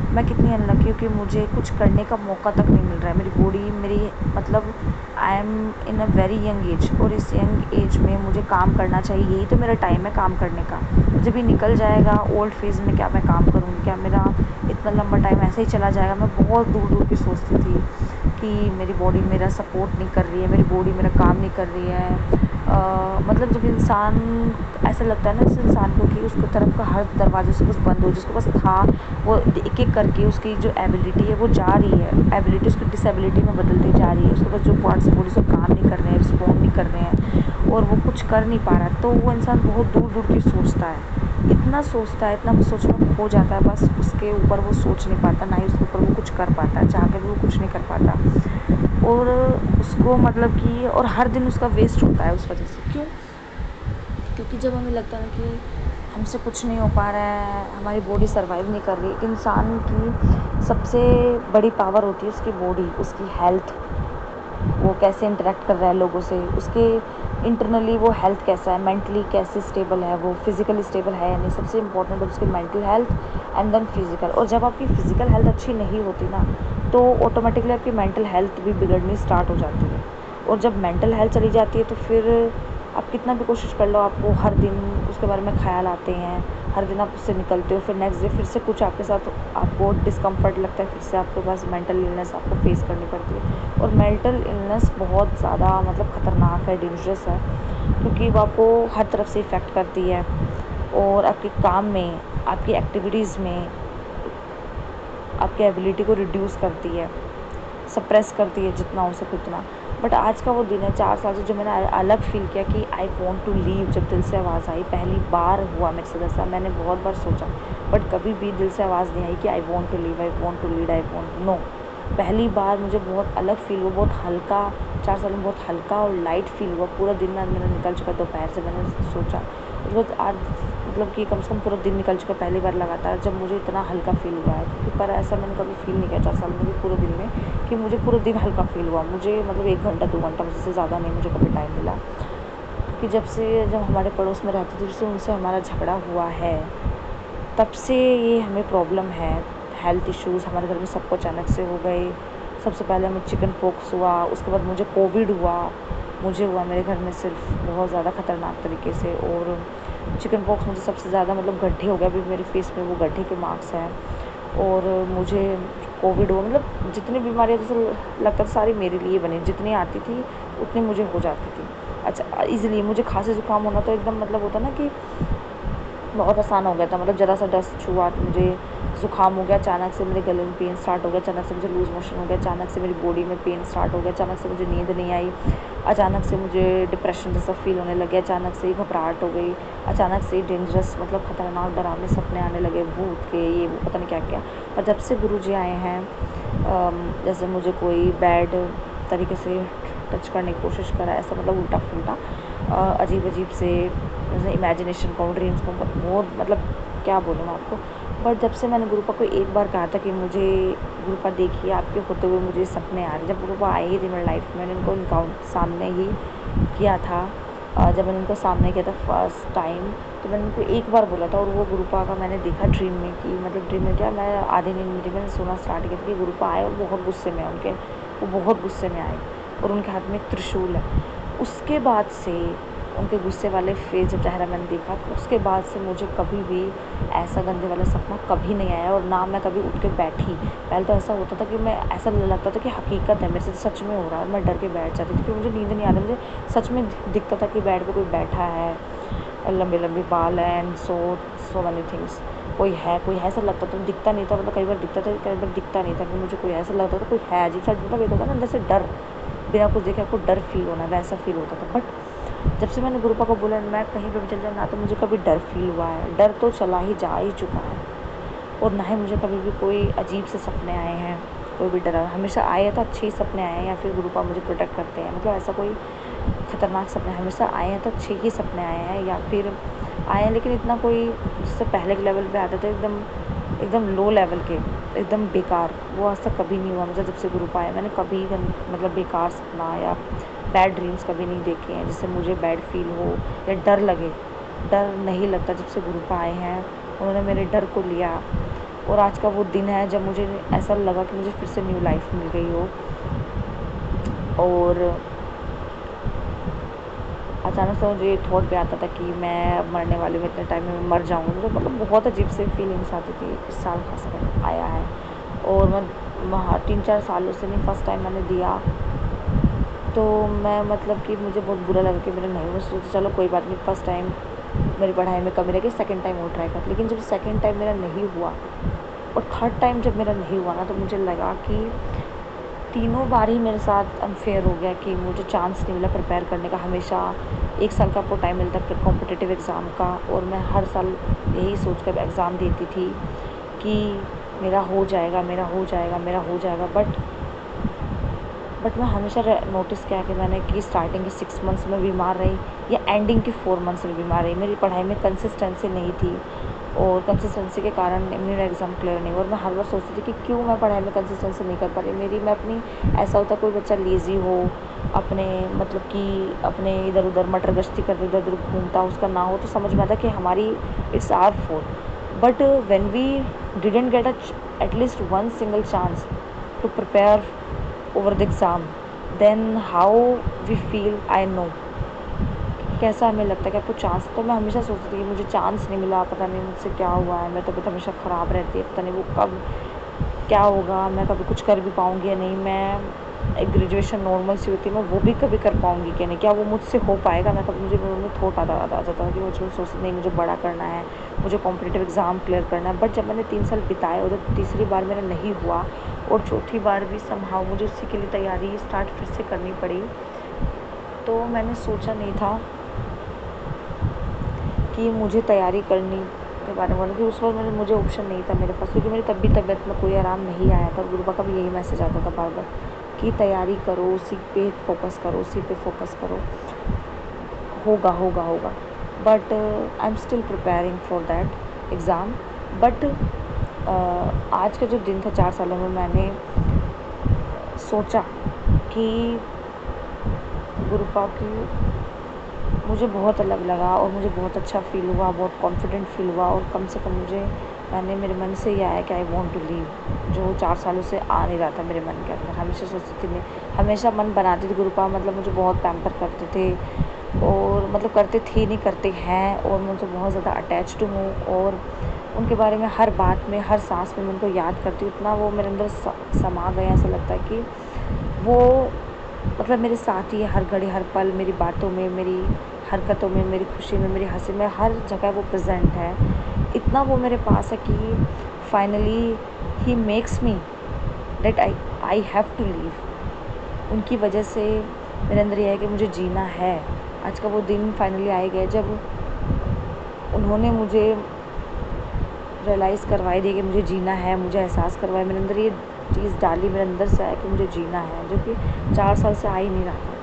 मैं कितनी अनलकी हूँ कि मुझे कुछ करने का मौका तक नहीं मिल रहा है। मेरी बॉडी मेरी मतलब I am in a very young age, और इस यंग एज में मुझे काम करना चाहिए, यही तो मेरा टाइम है काम करने का। जब ये निकल जाएगा ओल्ड फेज़ में, क्या मैं काम करूँगी? क्या मेरा इतना लंबा टाइम ऐसे ही चला जाएगा? मैं बहुत दूर दूर की सोचती थी कि मेरी बॉडी मेरा सपोर्ट नहीं कर रही है, मेरी बॉडी मेरा काम नहीं कर रही है। मतलब जब इंसान, ऐसा लगता है ना इस इंसान को कि उसकी तरफ का हर दरवाजे से कुछ बंद हो, जिसके पास था वो एक एक करके उसकी जो एबिलिटी है वो जा रही है, एबिलिटी उसकी डिसेबिलिटी में बदलती जा रही है। उसके पास जो पार्ट्स बॉडी से काम नहीं कर रहे हैं, रिस्पॉन्ड नहीं कर रहे हैं, और वो कुछ कर नहीं पा रहा है, तो वो इंसान बहुत दूर दूर की सोचता है, इतना सोचता है, इतना सोच में खो जाता है, बस उसके ऊपर वो सोच नहीं पाता, ना ही उसके ऊपर वो कुछ कर पाता है, चाह कर भी वो कुछ नहीं कर पाता। और उसको मतलब कि, और हर दिन उसका वेस्ट होता है उस वजह से। क्यों? क्योंकि जब हमें लगता है ना कि हमसे कुछ नहीं हो पा रहा है, हमारी बॉडी सर्वाइव नहीं कर रही। एक इंसान की सबसे बड़ी पावर होती है उसकी बॉडी, उसकी हेल्थ, वो कैसे इंटरेक्ट कर रहा है लोगों से, उसके इंटरनली वो हेल्थ कैसा है, मेंटली कैसे स्टेबल है, वो फिज़िकली स्टेबल है या नहीं। सबसे इम्पोर्टेंट है उसकी mental health and then physical. और जब आपकी फ़िज़िकल हेल्थ अच्छी नहीं होती ना, तो ऑटोमेटिकली आपकी मेंटल हेल्थ भी बिगड़नी स्टार्ट हो जाती है। और जब मेंटल हेल्थ चली जाती है तो फिर आप कितना भी कोशिश कर लो, आपको हर दिन उसके बारे में ख़्याल आते हैं, हर दिन आप उससे निकलते हो, फिर नेक्स्ट डे फिर से कुछ आपके साथ आपको डिस्कम्फर्ट लगता है, फिर से आपके पास मेंटल इलनेस आपको फेस करनी पड़ती है। और मेंटल इलनेस बहुत ज़्यादा मतलब ख़तरनाक है, डेंजरस है, क्योंकि वो आपको हर तरफ से इफ़ेक्ट करती है, और आपके काम में, आपकी एक्टिविटीज़ में, आपकी एबिलिटी को रिड्यूस करती है, सप्रेस करती है जितना हो सके उतना। बट आज का वो दिन है 4 साल से जो मैंने अलग फील किया कि आई वॉन्ट टू लीव। जब दिल से आवाज़ आई, पहली बार हुआ मेरे साथ ऐसा। मैंने बहुत बार सोचा बट कभी भी दिल से आवाज़ नहीं आई कि I want to leave, I want to lead, I want, no. पहली बार मुझे बहुत अलग फील हुआ, बहुत हल्का। 4 साल में बहुत हल्का और लाइट फील हुआ। पूरा दिन मेरा निकल चुका दोपहर से। मैंने सोचा उसके बाद आज मतलब कि कम से कम पूरा दिन निकल चुका पहली बार लगातार जब मुझे इतना हल्का फील हुआ है। क्योंकि पर ऐसा मैंने कभी फील नहीं किया 4 साल में कि पूरे दिन में कि मुझे पूरे दिन हल्का फील हुआ। मुझे मतलब 1 घंटा 2 घंटा मुझसे ज़्यादा नहीं मुझे कभी टाइम मिला। कि जब हमारे पड़ोस में रहती थी, जब से उनसे हमारा झगड़ा हुआ है, तब से ये हमें प्रॉब्लम है। हेल्थ इश्यूज़ हमारे घर में सबको अचानक से हो गए। सबसे पहले हमें चिकन पॉक्स हुआ, उसके बाद मुझे कोविड हुआ। मुझे हुआ मेरे घर में सिर्फ बहुत ज़्यादा ख़तरनाक तरीके से। और चिकन पॉक्स मुझे सबसे ज़्यादा मतलब गड्ढे हो गया, अभी मेरे फेस में वो गड्ढे के मार्क्स हैं। और मुझे कोविड हुआ, मतलब जितनी बीमारियाँ जैसे लगता था सारी मेरे लिए बनी, जितनी आती थी उतनी मुझे हो जाती थी। अच्छा ईज़िली मुझे खांसी ज़ुकाम होना तो एकदम मतलब होता ना कि बहुत आसान हो गया था। मतलब ज़रा सा डस्ट छुआ तो मुझे ज़ुकाम हो गया, अचानक से मेरे गले में पेन स्टार्ट हो गया, अचानक से मुझे लूज़ मोशन हो गया, अचानक से मेरी बॉडी में पेन स्टार्ट हो गया, अचानक से मुझे नींद नहीं आई, अचानक से मुझे डिप्रेशन जैसा फील होने लग गया, अचानक से घबराहट हो गई, अचानक से डेंजरस मतलब ख़तरनाक डरावने सपने आने लगे भूत के, ये वो पता नहीं क्या क्या। और जब से गुरुजी आए हैं जैसे मुझे कोई बैड तरीके से टच करने की कोशिश करा, ऐसा मतलब उल्टा फुल्टा अजीब अजीब से जैसे इमेजिनेशन को, ड्रीम्स को, बहुत मतलब क्या बोलूँ मैं आपको। बट जब से मैंने गुरुपा को एक बार कहा था कि मुझे गुरुपा देखिए आपके होते हुए मुझे सपने आ रहे, जब गुरुपा आए ही थे मेरी लाइफ में, मैंने उनको सामने ही किया था। जब मैंने उनको सामने किया था फर्स्ट टाइम, तो मैंने उनको एक बार बोला था और वो गुरुपा का मैंने देखा ड्रीम में कि मतलब ड्रीम में क्या, मैं आधी नींद में थी, मैंने सोना स्टार्ट किया था कि गुरुपा आए और बहुत गुस्से में उनके, वो बहुत गुस्से में आए और उनके हाथ में एक त्रिशूल है। उसके बाद से उनके गुस्से वाले फेस जब चेहरा मैंने देखा, तो उसके बाद से मुझे कभी भी ऐसा गंदे वाला सपना कभी नहीं आया और ना मैं कभी उठ के बैठी। पहले तो ऐसा होता था कि मैं ऐसा लगता था कि हकीकत है मेरे से सच में हो रहा है और मैं डर के बैठ जाती थी क्योंकि मुझे नींद नहीं आ रही। मुझे सच में दिखता था कि बेड पे कोई बैठा है, लंबे लंबे बाल हैं एंड सो मैनी थिंग्स। कोई है ऐसा लगता था, दिखता नहीं था, मतलब कई बार दिखता था कई बार दिखता नहीं था कि मुझे कोई ऐसा लगता था कोई है अजीब सा, मतलब एक होता ना जैसे डर, बिना कुछ देखे आपको डर फील होना, वैसा फील होता था। बट जब से मैंने गुरुपा को बोला मैं कहीं पर भी चल जाऊँ ना, तो मुझे कभी डर फील हुआ है। डर तो चला ही जा ही चुका है और ना ही मुझे कभी भी कोई अजीब से सपने आए हैं, कोई भी डरा। हमेशा आए तो अच्छे ही सपने आए हैं या फिर गुरुपा मुझे प्रोटेक्ट करते हैं, मतलब ऐसा कोई ख़तरनाक सपने हमेशा आए हैं तो अच्छे ही सपने आए हैं या फिर आए हैं, लेकिन इतना कोई जिससे पहले के लेवल पे आते थे एकदम एकदम लो लेवल के, एकदम बेकार, वो आज तक कभी नहीं हुआ मुझे। जब से ग्रुप आया मैंने कभी मतलब बेकार सपना या बैड ड्रीम्स कभी नहीं देखे हैं जिससे मुझे बैड फील हो या डर लगे। डर नहीं लगता जब से ग्रुप आए हैं, उन्होंने मेरे डर को लिया। और आज का वो दिन है जब मुझे ऐसा लगा कि मुझे फिर से न्यू लाइफ मिल गई हो। और अचानक से मुझे थॉट पे आता था कि मैं अब मरने वाली हूँ, इतने टाइम में मर जाऊँगी। मुझे मतलब बहुत अजीब से फीलिंग्स आती थी। इस साल खास कर आया है और मैं वहाँ 3-4 सालों से नहीं, फर्स्ट टाइम मैंने दिया तो मैं मतलब कि मुझे बहुत बुरा लगा कि मेरा नहीं हुआ। सोचा चलो कोई बात नहीं, फर्स्ट टाइम मेरी पढ़ाई में कमी रह सेकंड टाइम और ट्राई कर। लेकिन जब सेकंड टाइम मेरा नहीं हुआ और थर्ड टाइम जब मेरा नहीं हुआ ना, तो मुझे लगा कि तीनों बार ही मेरे साथ अनफेयर हो गया कि मुझे चांस नहीं मिला प्रिपेयर करने का। हमेशा 1 साल का आपको टाइम मिलता है कॉम्पिटिटिव एग्ज़ाम का और मैं हर साल यही सोच कर एग्ज़ाम देती थी कि मेरा हो जाएगा, मेरा हो जाएगा, मेरा हो जाएगा। बट मैं हमेशा नोटिस किया कि मैंने कि स्टार्टिंग के 6 मंथ्स में बीमार रही या एंडिंग के 4 मंथ्स में बीमार रही। मेरी पढ़ाई में कंसिस्टेंसी नहीं थी और कंसिस्टेंसी के कारण मेरा एग्ज़ाम क्लियर नहीं हुआ। और मैं हर बार सोचती थी कि क्यों मैं पढ़ाई में कंसिस्टेंसी नहीं कर पा रही। मैं अपनी ऐसा होता कोई बच्चा लेज़ी हो, अपने मतलब कि अपने इधर उधर मटर गश्ती करते इधर उधर घूमता उसका ना हो, तो समझ में आता कि हमारी it's our fault. But when we didn't get at least one single chance to prepare over the exam, then how we feel I know, कैसा हमें लगता है कि आपको चांस। तो मैं हमेशा सोचती थी कि मुझे चांस नहीं मिला, पता नहीं मुझसे क्या हुआ है, मेरी तबीयत हमेशा ख़राब रहती है, पता नहीं वो कब क्या होगा, मैं कभी कुछ कर भी पाऊँगी या नहीं। मैं एक ग्रेजुएशन नॉर्मल सी होती है, मैं वो भी कभी कर पाऊँगी कि नहीं, क्या वो मुझसे हो पाएगा। मैं कभी मुझे में थॉट आ जाता था कि मुझे सोचती नहीं मुझे बड़ा करना है, मुझे कॉम्पिटिटिव एग्ज़ाम क्लियर करना है। बट जब मैंने 3 साल बिताए और जब तीसरी बार मेरा नहीं हुआ और चौथी बार भी समहाउ मुझे उसी के लिए तैयारी स्टार्ट फिर से करनी पड़ी। तो मैंने सोचा नहीं था कि मुझे तैयारी करनी के बारे में, कि उस वक्त मुझे ऑप्शन नहीं था मेरे पास, क्योंकि मेरी तब भी तबीयत में कोई आराम नहीं आया था। गुरुबा का भी यही मैसेज आता था बार बार कि तैयारी करो, उसी पे फोकस करो, उसी पे फोकस करो, होगा होगा होगा। But I am still preparing for that exam. But आज का जो दिन था 4 सालों में, मैंने सोचा कि गुरुपा की मुझे बहुत अलग लगा और मुझे बहुत अच्छा फील हुआ, बहुत कॉन्फिडेंट फील हुआ। और कम से कम मैंने मेरे मन से ही आया कि आई वांट टू लीव, जो 4 सालों से आ नहीं रहा था मेरे मन के अंदर। हमेशा सोचती थी, हमेशा मन बनाती थी गुरुपा, मतलब मुझे बहुत पैम्पर करते थे, और मतलब करते थे नहीं करते हैं, और मुझे बहुत ज़्यादा अटैच्ड हूँ। और उनके बारे में हर बात में, हर सांस में मैं उनको याद करती हूँ। इतना वो मेरे अंदर समा गए, ऐसा लगता है कि वो मतलब मेरे साथ ही है हर घड़ी, हर पल, मेरी बातों में, मेरी हरकतों में, मेरी खुशी में, मेरी हंसी में, हर जगह वो प्रेजेंट है। इतना वो मेरे पास है कि फाइनली ही makes me that I have to live. उनकी वजह से मेरे अंदर यह है कि मुझे जीना है। आज का वो दिन फाइनली आ गया जब उन्होंने मुझे रियलाइज़ करवाई दी कि मुझे जीना है, मुझे एहसास करवाया, मेरे अंदर ये चीज़ डाली मेरे अंदर से आया कि मुझे जीना है, जो कि 4 साल से आ ही नहीं रहा था।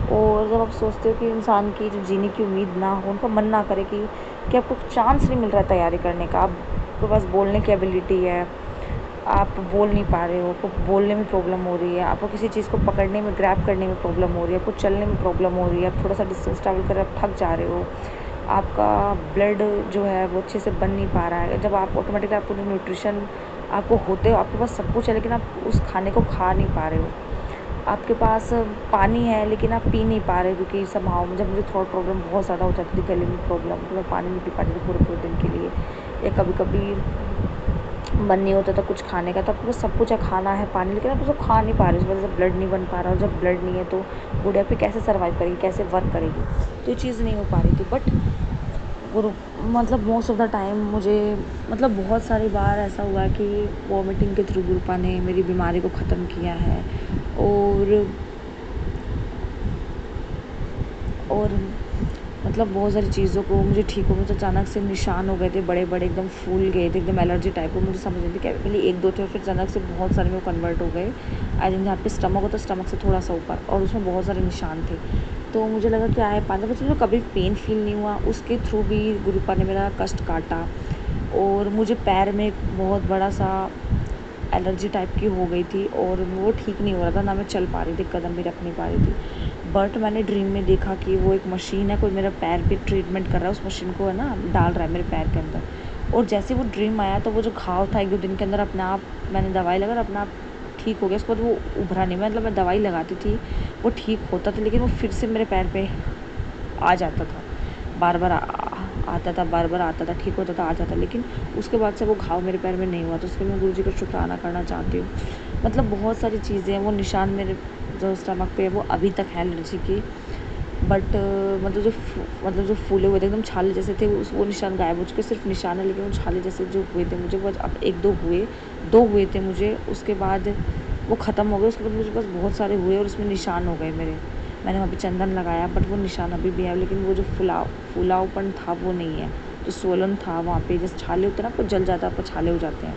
और जब आप सोचते हो कि इंसान की जो जीने की उम्मीद ना हो, उनका मन ना करे कि आपको चांस नहीं मिल रहा है तैयारी करने का, आपके पास बोलने की एबिलिटी है, आप बोल नहीं पा रहे हो, आपको बोलने में प्रॉब्लम हो रही है, आपको किसी चीज़ को पकड़ने में, ग्रैब करने में प्रॉब्लम हो रही है, आपको चलने में प्रॉब्लम हो रही है, आप थोड़ा सा डिस्टेंस ट्रैवल कर आप थक जा रहे हो, आपका ब्लड जो है वो अच्छे से बन नहीं पा रहा है। जब आप ऑटोमेटिकली आपको जो न्यूट्रिशन आपको होते हो, आपके पास सब कुछ है, लेकिन आप उस खाने को खा नहीं पा रहे हो। आपके पास पानी है लेकिन आप पी नहीं पा रहे, क्योंकि समहाउ जब मुझे थ्रोट प्रॉब्लम बहुत ज़्यादा हो जाती थी, गले में प्रॉब्लम, तो मैं पानी नहीं पी पाती थी पूरे पूरे दिन के लिए, या कभी कभी मन नहीं होता था कुछ खाने का। तो आपके पास सब कुछ है, खाना है, पानी, लेकिन आप उसको खा नहीं पा रहे, इस वजह से ब्लड नहीं बन पा रहा। और जब ब्लड नहीं है तो गुड़िया पे कैसे सर्वाइव करेगी, कैसे वर्क करेगी, तो ये चीज़ नहीं हो पा रही थी। बट गुरु मतलब मोस्ट ऑफ द टाइम मुझे मतलब बहुत सारी बार ऐसा हुआ कि वॉमिटिंग के थ्रू गुरुपा ने मेरी बीमारी को ख़त्म किया है। और मतलब बहुत सारी चीज़ों को मुझे ठीक हो, मुझे अचानक से निशान हो गए थे, बड़े बड़े एकदम फूल गए थे, एकदम एलर्जी टाइप को, मुझे समझ नहीं थी। क्या पहले 1-2 थे और फिर अचानक से बहुत सारे में कन्वर्ट हो गए। आई थिंक जहाँ पे स्टमक होता है, स्टमक से थोड़ा सा ऊपर, और उसमें बहुत सारे निशान थे। तो मुझे लगा क्या है, 5 बच्चे जो कभी पेन फील नहीं हुआ, उसके थ्रू भी गुरुपा ने मेरा कष्ट काटा। और मुझे पैर में बहुत बड़ा सा एलर्जी टाइप की हो गई थी, और वो ठीक नहीं हो रहा था, ना मैं चल पा रही थी, कदम भी रख नहीं पा रही थी। बट मैंने ड्रीम में देखा कि वो एक मशीन है, कोई मेरा पैर पे ट्रीटमेंट कर रहा है, उस मशीन को है ना डाल रहा है मेरे पैर के अंदर। और जैसे वो ड्रीम आया तो वो जो घाव था 1-2 दिन के अंदर अपने आप, मैंने दवाई लगा अपना आप ठीक हो गया। उसके बाद वो उभरा नहीं, मतलब मैं दवाई लगाती थी, वो ठीक होता था, लेकिन वो फिर से मेरे पैर पे आ जाता था, बार बार आता था, बार बार आता था, ठीक होता था, आ जाता। लेकिन उसके बाद से वो घाव मेरे पैर में नहीं हुआ। तो उसके लिए मैं गुरुजी का शुक्राना करना चाहती हूँ। मतलब बहुत सारी चीज़ें हैं, वो निशान मेरे जो स्टमक पे है वो अभी तक है एलर्जी की। बट मतलब जो फूले हुए थे एकदम छाले जैसे थे, वो निशान गायब हो चुके। सिर्फ निशान है, लेकिन वो छाले जैसे जो हुए थे मुझे, वो अब 2 हुए थे मुझे, उसके बाद वो ख़त्म हो गए। उसके बाद मुझे बस बहुत सारे हुए और उसमें निशान हो गए मेरे। मैंने वहाँ पे चंदन लगाया, बट वो निशान अभी भी है, लेकिन वो जो फुलावपन था वो नहीं है। जो स्वोलन था वहाँ पे, जैसे छाले होते हैं ना, आपको जल जाता है, आपको छाले हो जाते हैं,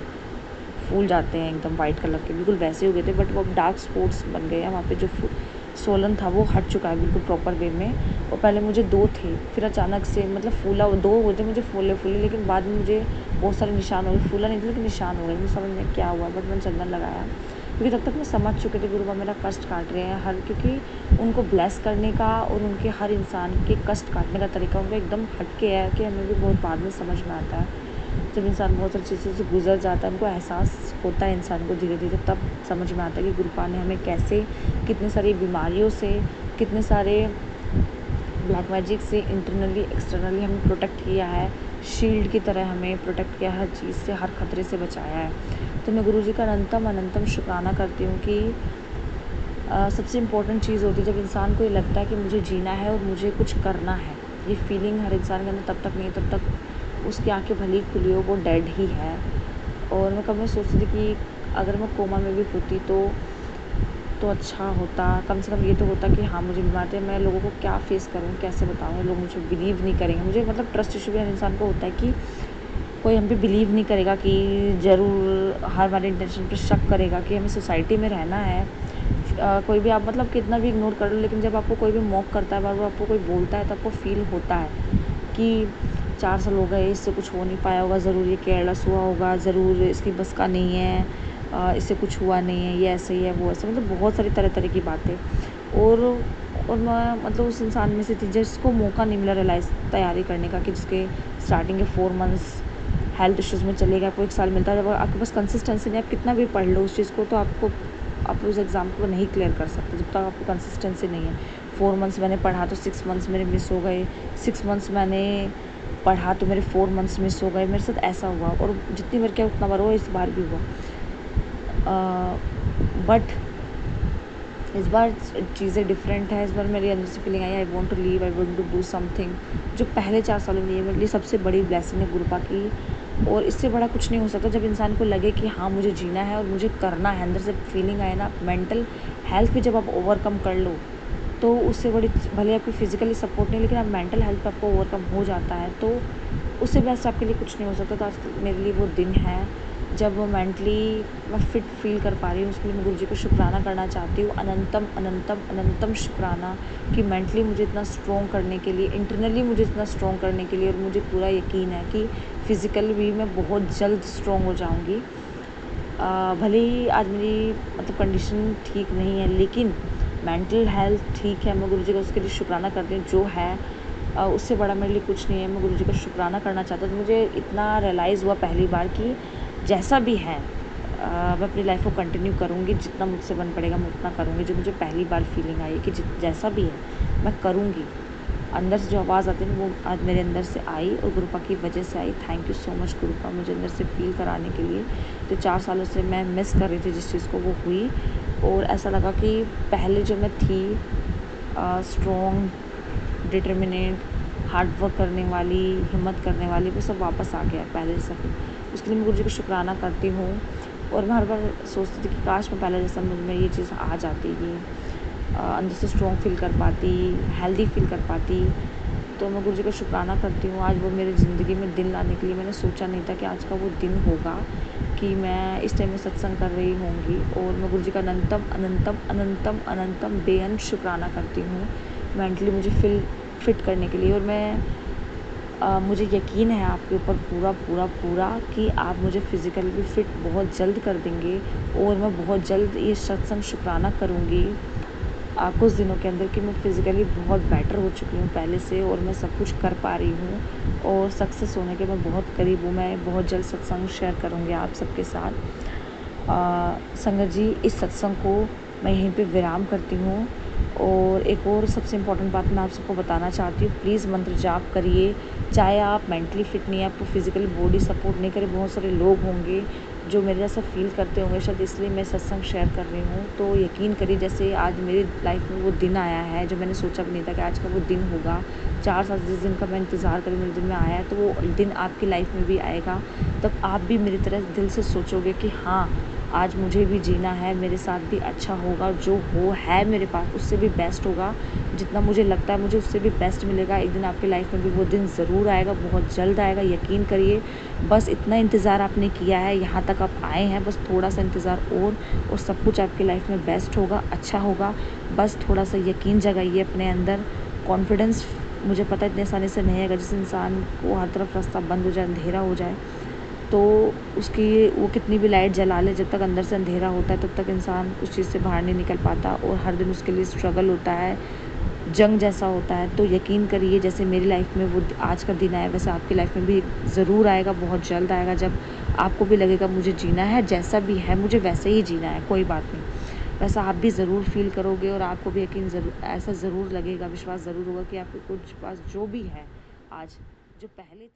फूल जाते हैं एकदम वाइट कलर के, बिल्कुल वैसे हो गए थे। बट वो अब डार्क स्पॉट्स बन गए हैं वहाँ पे। जो स्वोलन था वो हट चुका है बिल्कुल प्रॉपर वे में। और पहले मुझे 2 थे, फिर अचानक से मतलब फूला 2 हुए थे मुझे, फूले, लेकिन बाद में मुझे बहुत सारे निशान हो गए। फूला नहीं थे लेकिन निशान हो गए, मुझे समझ नहीं क्या हुआ। बट मैंने चंदन लगाया, क्योंकि तब तक मैं समझ चुके थे गुरुबा मेरा कष्ट काट रहे हैं हर, क्योंकि उनको ब्लेस करने का और उनके हर इंसान के कष्ट काटने का तरीका उनका एकदम हटके है, कि हमें भी बहुत बाद में समझ में आता है। जब इंसान बहुत सारी चीज़ों से गुजर जाता है, उनको एहसास होता है इंसान को धीरे धीरे, तब समझ में आता है कि गुरुपा ने हमें कैसे, कितने सारी बीमारियों से, कितने सारे ब्लैक मैजिक से इंटरनली एक्सटर्नली हमें प्रोटेक्ट किया है, शील्ड की तरह हमें प्रोटेक्ट किया है, हर चीज़ से, हर खतरे से बचाया है। तो मैं गुरुजी का अनंतम शुक्राना करती हूँ कि सबसे इम्पोर्टेंट चीज़ होती है जब इंसान को ये लगता है कि मुझे जीना है और मुझे कुछ करना है। ये फीलिंग हर इंसान के अंदर तब तक नहीं है, तब तक उसकी आंखें भली खुली हो, वो डेड ही है। और मैं कभी सोचती थी कि अगर मैं कोमा में भी होती तो अच्छा होता, कम से कम ये तो होता कि हाँ मुझे बीमार थे, मैं लोगों को क्या फेस करूँ, कैसे बताऊँ, लोग मुझे बिलीव नहीं करेंगे। मुझे मतलब ट्रस्ट इशू भी हर इंसान को होता है कि कोई हम पे बिलीव नहीं करेगा, कि ज़रूर हर हमारे इंटेंशन पे शक करेगा, कि हमें सोसाइटी में रहना है। कोई भी आप मतलब कितना भी इग्नोर कर लो, लेकिन जब आपको कोई भी मॉक करता है, बार-बार आपको कोई बोलता है, तो आपको फ़ील होता है कि 4 साल हो गए, इससे कुछ हो नहीं पाया होगा, ज़रूर ये केयरलेस हुआ होगा, ज़रूर इसकी बस का नहीं है, इससे कुछ हुआ नहीं है, ये ऐसे ही है, वो ऐसे, मतलब बहुत सारी तरह-तरह की बातें। और मैं मतलब उस इंसान में से थी जिसको मौका नहीं मिला रियलाइज़ तैयारी करने का, कि जिसके स्टार्टिंग के 4 मंथ्स हेल्थ इश्यूज़ में चले गए। आपको 1 साल मिलता है, जब आपके पास कंसिस्टेंसी नहीं है, आप कितना भी पढ़ लो उस चीज़ को, तो आप उस एग्ज़ाम को नहीं क्लियर कर सकते जब तक आपको कंसिस्टेंसी नहीं है। 4 मंथ्स मैंने पढ़ा तो 6 मंथ्स मेरे मिस हो गए, 6 मंथ्स मैंने पढ़ा तो मेरे 4 मंथ्स मिस हो गए। मेरे साथ ऐसा हुआ, और जितनी बार किया उतना बार हुआ, इस बार भी हुआ। बट इस बार चीज़ें डिफरेंट है। इस बार मेरे अंदर से फीलिंग आई, I want to leave, I want to do something, जो पहले 4 सालों में नहीं है। मेरे लिए सबसे बड़ी ब्लेसिंग है गुरुपा की, और इससे बड़ा कुछ नहीं हो सकता। जब इंसान को लगे कि हाँ मुझे जीना है और मुझे करना है, अंदर से फीलिंग आए ना, मेंटल हेल्थ भी जब आप ओवरकम कर लो, तो उससे बड़ी, भले आपकी फिजिकली सपोर्ट नहीं, लेकिन आप मेंटल हेल्थ पे आपको ओवरकम हो जाता है, तो उससे बेस्ट आपके लिए कुछ नहीं हो सकता। तो आज मेरे लिए वो दिन है जब मेंटली मैं फ़िट फ़ील कर पा रही हूँ। उसके लिए मैं गुरुजी को शुक्राना करना चाहती हूँ, अनंतम अनंतम अनंतम शुक्राना, कि मेंटली मुझे इतना स्ट्रॉन्ग करने के लिए, इंटरनली मुझे इतना स्ट्रॉन्ग करने के लिए। और मुझे पूरा यकीन है कि फ़िज़िकली भी मैं बहुत जल्द स्ट्रॉन्ग हो जाऊँगी। भले ही आज मेरी मतलब कंडीशन ठीक नहीं है, लेकिन मेंटल हेल्थ ठीक है। मैं गुरुजी का उसके लिए शुक्राना करती हूँ, जो है उससे बड़ा मेरे लिए कुछ नहीं है। मैं गुरुजी का शुक्राना करना चाहता हूँ। तो मुझे इतना रियलाइज़ हुआ पहली बार कि जैसा भी है, मैं अपनी लाइफ को कंटिन्यू करूँगी, जितना मुझसे बन पड़ेगा मैं उतना करूँगी। जो मुझे पहली बार फीलिंग आई कि जैसा भी है मैं करूँगी, अंदर से जो आवाज़ आती है ना, वो आज मेरे अंदर से आई, और गुरुपा की वजह से आई। थैंक यू सो मच गुरुपा, मुझे अंदर से फ़ील कराने के लिए। तो 4 सालों से मैं मिस कर रही थी जिस चीज़ को, वो हुई। और ऐसा लगा कि पहले जो मैं थी, स्ट्रॉन्ग, डिटर्मिनेट, हार्ड वर्क करने वाली, हिम्मत करने वाली, वो सब वापस आ गया पहले जैसा फील। उसके लिए मैं गुरुजी को शुक्राना करती हूँ। और मैं हर बार सोचती थी कि काश मैं पहले जैसा मुझ में ये चीज़ आ जाती, कि अंदर से स्ट्रॉन्ग फ़ील कर पाती, हेल्दी फ़ील कर पाती। तो मैं गुरुजी का शुक्राना करती हूँ। आज वो मेरी ज़िंदगी में दिन लाने के लिए, मैंने सोचा नहीं था कि आज का वो दिन होगा, कि मैं इस टाइम में सत्संग कर रही होंगी। और मैं गुरुजी का अनंतम अनंतम अनंतम अनंतम बेअंत शुक्राना करती हूँ मेंटली मुझे फिट करने के लिए। और मुझे यकीन है आपके ऊपर पूरा पूरा पूरा, कि आप मुझे फ़िज़िकली भी फ़िट बहुत जल्द कर देंगे। और मैं बहुत जल्द ये सत्संग शुक्राना करूँगी कुछ दिनों के अंदर, कि मैं फ़िज़िकली बहुत बेटर हो चुकी हूँ पहले से, और मैं सब कुछ कर पा रही हूँ, और सक्सेस होने के मैं बहुत करीब हूँ। मैं बहुत जल्द सत्संग शेयर करूँगी आप सबके साथ। संगत जी, इस सत्संग को मैं यहीं पे विराम करती हूँ। और एक और सबसे इम्पोर्टेंट बात मैं आप सबको बताना चाहती हूँ, प्लीज़ मंत्र जाप करिए। चाहे आप मेंटली फ़िट नहीं है, आपको फ़िज़िकली बॉडी सपोर्ट नहीं करे, बहुत सारे लोग होंगे जो मेरे जैसा फ़ील करते होंगे, शायद इसलिए मैं सत्संग शेयर कर रही हूँ। तो यकीन करिए, जैसे आज मेरी लाइफ में वो दिन आया है, जो मैंने सोचा भी नहीं था कि आज का वो दिन होगा। 4 साल जिस दिन का मैं इंतज़ार कर रही हूँ, मेरे दिन में आया है, तो वो दिन आपकी लाइफ में भी आएगा। तब आप भी मेरी तरह दिल से सोचोगे कि हाँ, आज मुझे भी जीना है, मेरे साथ भी अच्छा होगा, जो हो है मेरे पास उससे भी बेस्ट होगा। जितना मुझे लगता है मुझे उससे भी बेस्ट मिलेगा। एक दिन आपकी लाइफ में भी वो दिन ज़रूर आएगा, बहुत जल्द आएगा, यकीन करिए। बस इतना इंतज़ार आपने किया है, यहाँ तक आप आए हैं, बस थोड़ा सा इंतज़ार और सब कुछ आपकी लाइफ में बेस्ट होगा, अच्छा होगा। बस थोड़ा सा यकीन जगाइए अपने अंदर, कॉन्फिडेंस। मुझे पता है इतने आसानी से नहीं आएगा। जिस इंसान को हर तरफ रास्ता बंद हो जाए, अंधेरा हो जाए, तो उसकी वो कितनी भी लाइट जला ले, जब तक अंदर से अंधेरा होता है तब तक इंसान उस चीज़ से बाहर नहीं निकल पाता, और हर दिन उसके लिए स्ट्रगल होता है, जंग जैसा होता है। तो यकीन करिए, जैसे मेरी लाइफ में वो आज का दिन आया, वैसे आपकी लाइफ में भी ज़रूर आएगा, बहुत जल्द आएगा, जब आपको भी लगेगा मुझे जीना है, जैसा भी है मुझे वैसे ही जीना है, कोई बात नहीं। वैसा आप भी ज़रूर फ़ील करोगे, और आपको भी यकीन ज़रूर ऐसा ज़रूर लगेगा, विश्वास ज़रूर होगा कि आपके कुछ पास जो भी है आज, जो पहले था।